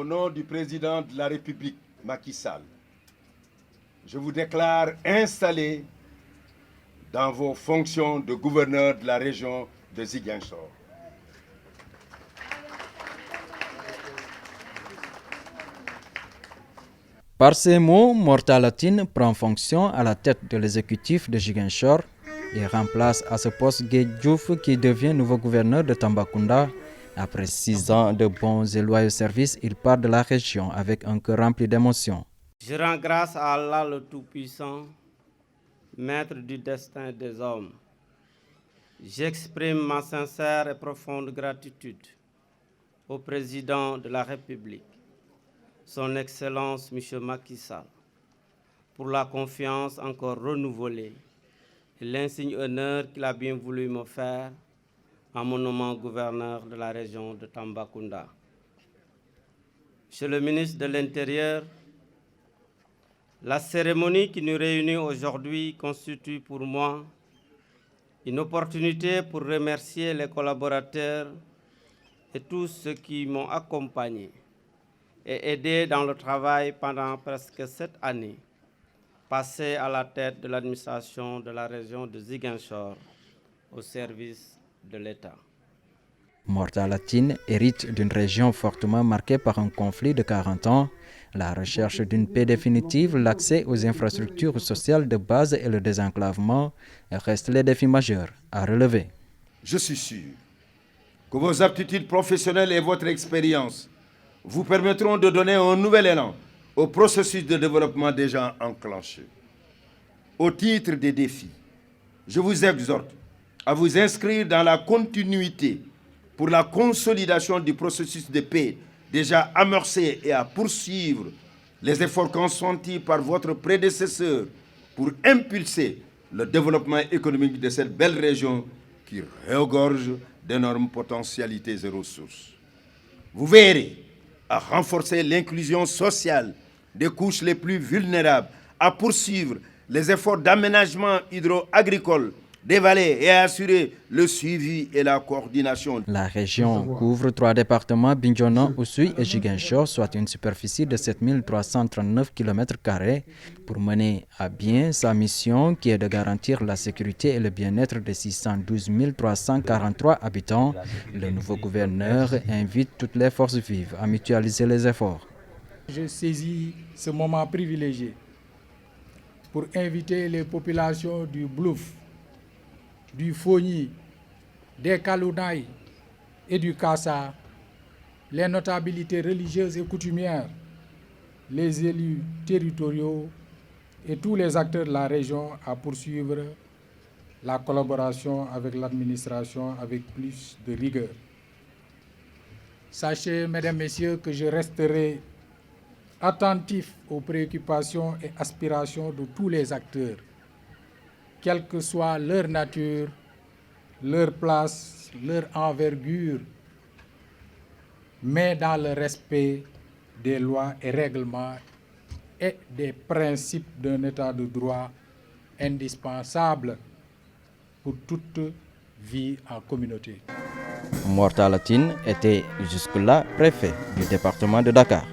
au nom du président de la République, Macky Sall, je vous déclare installé dans vos fonctions de gouverneur de la région de Ziguinchor. Par ces mots, Mortala Tine prend fonction à la tête de l'exécutif de Ziguinchor et remplace à ce poste Gueye Diouf qui devient nouveau gouverneur de Tambacounda. Après 6 ans de bons et loyaux services, il part de la région avec un cœur rempli d'émotions. Je rends grâce à Allah le Tout-Puissant, maître du destin des hommes. J'exprime ma sincère et profonde gratitude au président de la République, son Excellence M. Macky Sall, pour la confiance encore renouvelée et l'insigne honneur qu'il a bien voulu me faire en me nommant gouverneur de la région de Tambacounda. Monsieur le ministre de l'Intérieur, la cérémonie qui nous réunit aujourd'hui constitue pour moi une opportunité pour remercier les collaborateurs et tous ceux qui m'ont accompagné et aidé dans le travail pendant presque 7 années, passées à la tête de l'administration de la région de Ziguinchor au service de l'État. Mortala Tine hérite d'une région fortement marquée par un conflit de 40 ans. La recherche d'une paix définitive, l'accès aux infrastructures sociales de base et le désenclavement restent les défis majeurs à relever. Je suis sûr que vos aptitudes professionnelles et votre expérience vous permettront de donner un nouvel élan au processus de développement déjà enclenché. Au titre des défis, je vous exhorte à vous inscrire dans la continuité pour la consolidation du processus de paix déjà amorcé et à poursuivre les efforts consentis par votre prédécesseur pour impulser le développement économique de cette belle région qui regorge d'énormes potentialités et ressources. Vous verrez à renforcer l'inclusion sociale des couches les plus vulnérables, à poursuivre les efforts d'aménagement hydro-agricole des vallées et à assurer le suivi et la coordination. La région couvre 3 départements, Bignona, Oussouye et Ziguinchor, soit une superficie de 7339 km², pour mener à bien sa mission qui est de garantir la sécurité et le bien-être des 612 343 habitants. Le nouveau gouverneur invite toutes les forces vives à mutualiser les efforts. Je saisis ce moment privilégié pour inviter les populations du Blouf, du Fogny, des Kalounaï et du Kassa, les notabilités religieuses et coutumières, les élus territoriaux et tous les acteurs de la région à poursuivre la collaboration avec l'administration avec plus de rigueur. Sachez, mesdames, messieurs, que je resterai attentif aux préoccupations et aspirations de tous les acteurs, quelle que soit leur nature, leur place, leur envergure, mais dans le respect des lois et règlements et des principes d'un état de droit indispensable pour toute vie en communauté. Mortala Tine était jusque-là préfet du département de Dakar.